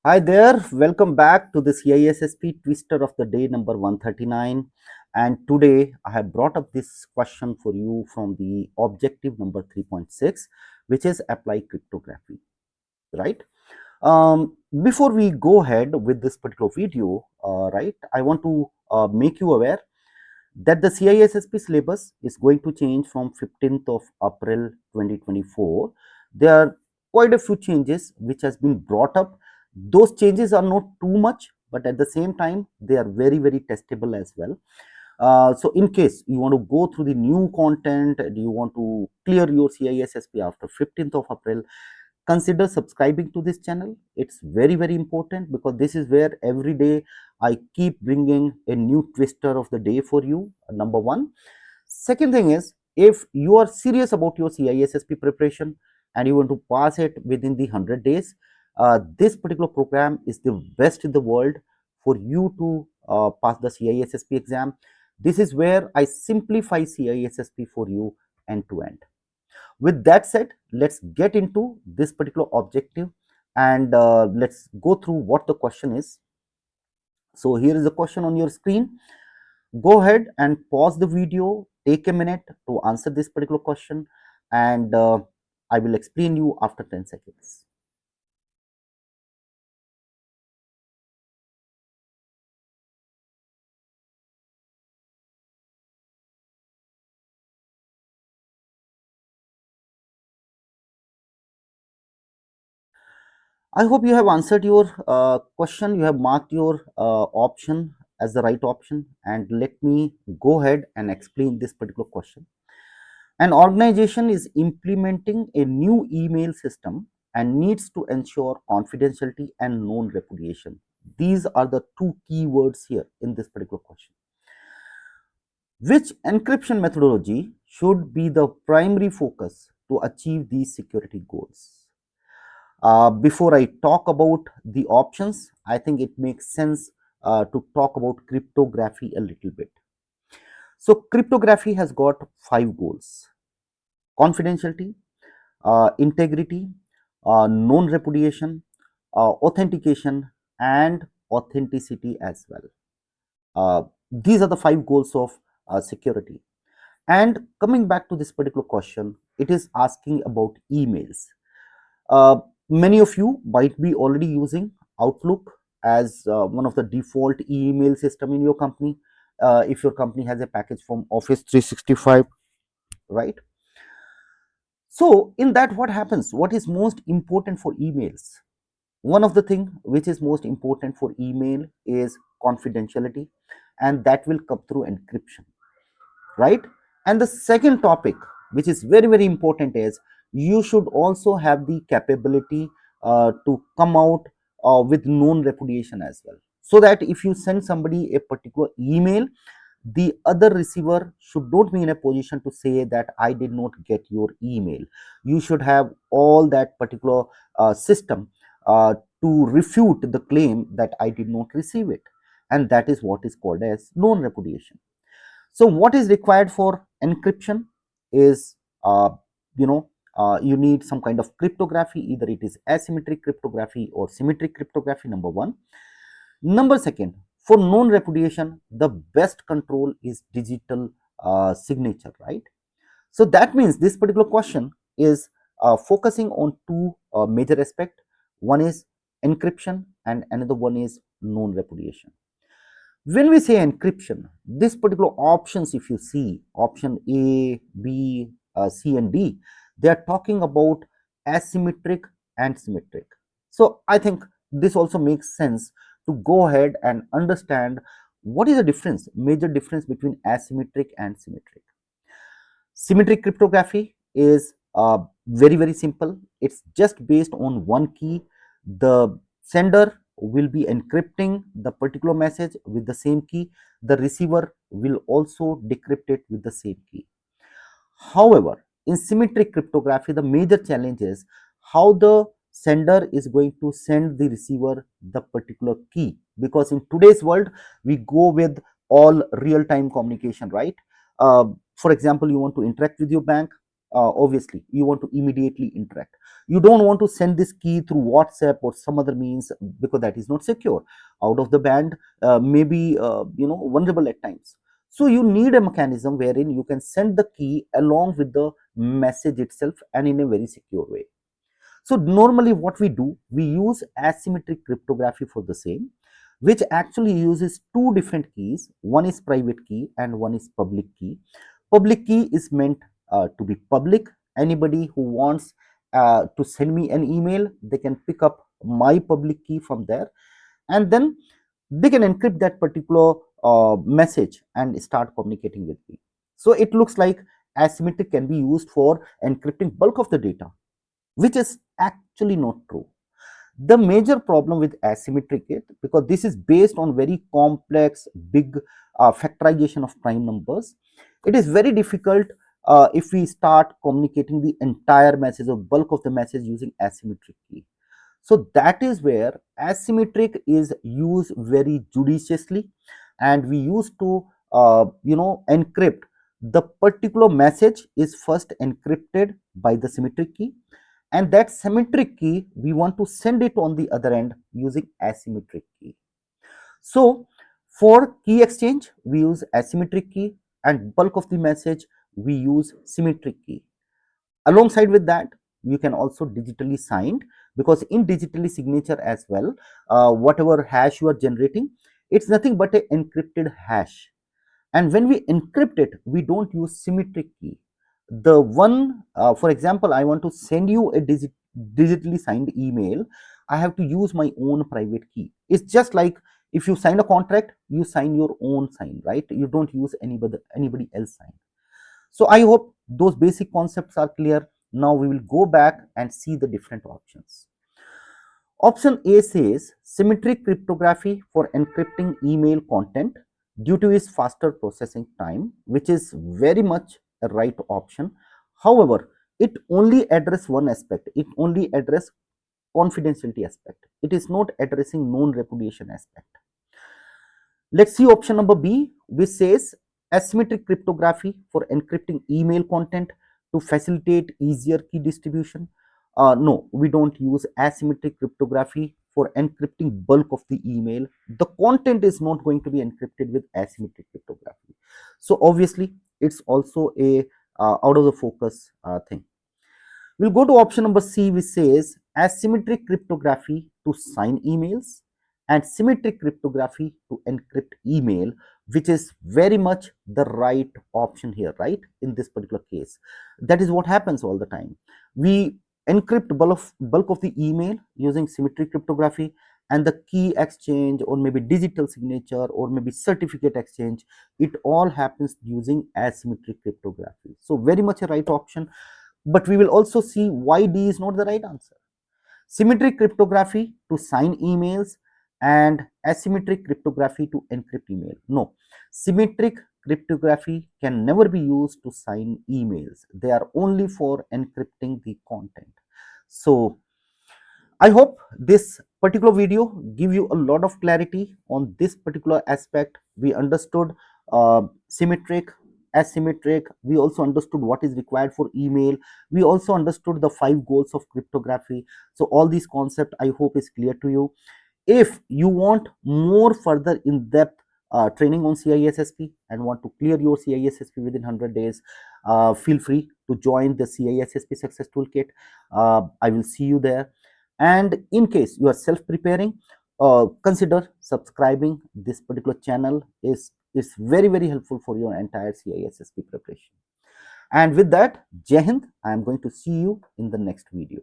Hi there, welcome back to the CISSP Twister of the Day number 139. And today I have brought up this question for you from the objective number 3.6, which is apply cryptography, right? Before we go ahead with this particular video, right, I want to make you aware that the CISSP syllabus is going to change from 15th of April 2024. There are quite a few changes which has been brought up. Those changes are not too much, but at the same time they are very testable as well. So in case you want to go through the new content and you want to clear your CISSP after 15th of April, consider subscribing to this channel. It's very important because this is where every day I keep bringing a new twister of the day for you, number one. Second thing is, if you are serious about your CISSP preparation and you want to pass it within the 100 days, this particular program is the best in the world for you to pass the CISSP exam. This is where I simplify CISSP for you end to end. With that said, let's get into this particular objective and let's go through what the question is. So here is the question on your screen. Go ahead and pause the video, take a minute to answer this particular question, and I will explain you after 10 seconds. I hope you have answered your question. You have marked your option as the right option, and let me go ahead and explain this particular question. An organization is implementing a new email system and needs to ensure confidentiality and known repudiation. These are the two key words here in this particular question. Which encryption methodology should be the primary focus to achieve these security goals? Before I talk about the options, I think it makes sense to talk about cryptography a little bit. So, cryptography has got 5 goals: confidentiality, integrity, known repudiation, authentication, and authenticity as well. These are the 5 goals of security. And coming back to this particular question, it is asking about emails. Uh, Many of you might be already using Outlook as one of the default email system in your company. If your company has a package from Office 365, right? So in that, what happens? What is most important for emails? One of the thing which is most important for email is confidentiality, and that will come through encryption, right? And the second topic, which is very important, is you should also have the capability to come out with known repudiation as well, so that if you send somebody a particular email, the other receiver should not be in a position to say that I did not get your email. You should have all that particular system to refute the claim that I did not receive it, and that is what is called as known repudiation. So what is required for encryption is, you need some kind of cryptography, either it is asymmetric cryptography or symmetric cryptography, number one. Number second, for known repudiation, the best control is digital signature, right? So that means this particular question is focusing on two major aspects. One is encryption and another one is known repudiation. When we say encryption, this particular options, if you see option A, B, C and D, they are talking about asymmetric and symmetric. So I think this also makes sense to go ahead and understand what is the difference, major difference between asymmetric and symmetric. Symmetric cryptography is very simple. It's just based on one key. The sender will be encrypting the particular message with the same key. The receiver will also decrypt it with the same key. However, in symmetric cryptography, the major challenge is how the sender is going to send the receiver the particular key, because in today's world we go with all real-time communication, right? For example, you want to interact with your bank, obviously you want to immediately interact. You don't want to send this key through WhatsApp or some other means, because that is not secure. Out of the band may be vulnerable at times. So you need a mechanism wherein you can send the key along with the message itself and in a very secure way. So normally what we do, we use asymmetric cryptography for the same, which actually uses two different keys. One is private key and one is public key. Public key is meant to be public. Anybody who wants to send me an email, they can pick up my public key from there, and then they can encrypt that particular message and start communicating with me. So it looks like asymmetric can be used for encrypting bulk of the data, which is actually not true. The major problem with asymmetric is because this is based on very complex, big factorization of prime numbers. It is very difficult if we start communicating the entire message or bulk of the message using asymmetric key. So that is where asymmetric is used very judiciously, and we used to encrypt the particular message is first encrypted by the symmetric key, and that symmetric key we want to send it on the other end using asymmetric key. So for key exchange we use asymmetric key, and bulk of the message we use symmetric key. Alongside with that, you can also digitally signed, because in digitally signature as well, whatever hash you are generating, it's nothing but a encrypted hash. And when we encrypt it, we don't use symmetric key. The one, for example, I want to send you a digitally signed email, I have to use my own private key. It's just like if you sign a contract, you sign your own sign, right? You don't use anybody else sign. So I hope those basic concepts are clear. Now we will go back and see the different options. Option A says symmetric cryptography for encrypting email content due to its faster processing time, which is very much a right option. However, it only addresses one aspect. It only addresses confidentiality aspect. It is not addressing known repudiation aspect. Let's see option number B, which says asymmetric cryptography for encrypting email content to facilitate easier key distribution. No, we don't use asymmetric cryptography for encrypting bulk of the email. The content is not going to be encrypted with asymmetric cryptography. So obviously, it's also a out of the focus thing. We'll go to option number C, which says asymmetric cryptography to sign emails and symmetric cryptography to encrypt email, which is very much the right option here, right? In this particular case, that is what happens all the time. We encrypt bulk of the email using symmetric cryptography, and the key exchange or maybe digital signature or maybe certificate exchange, it all happens using asymmetric cryptography. So very much a right option, but we will also see why D is not the right answer. Symmetric cryptography to sign emails and asymmetric cryptography to encrypt email. No, symmetric cryptography can never be used to sign emails. They are only for encrypting the content. So I hope this particular video give you a lot of clarity on this particular aspect. We understood symmetric, asymmetric. We also understood what is required for email. We also understood the 5 goals of cryptography. So all these concepts I hope is clear to you. If you want more further in-depth training on CISSP and want to clear your CISSP within 100 days, feel free to join the CISSP Success Toolkit. I will see you there. And in case you are self-preparing, consider subscribing. This particular channel is very helpful for your entire CISSP preparation. And with that, Jai Hind, I am going to see you in the next video.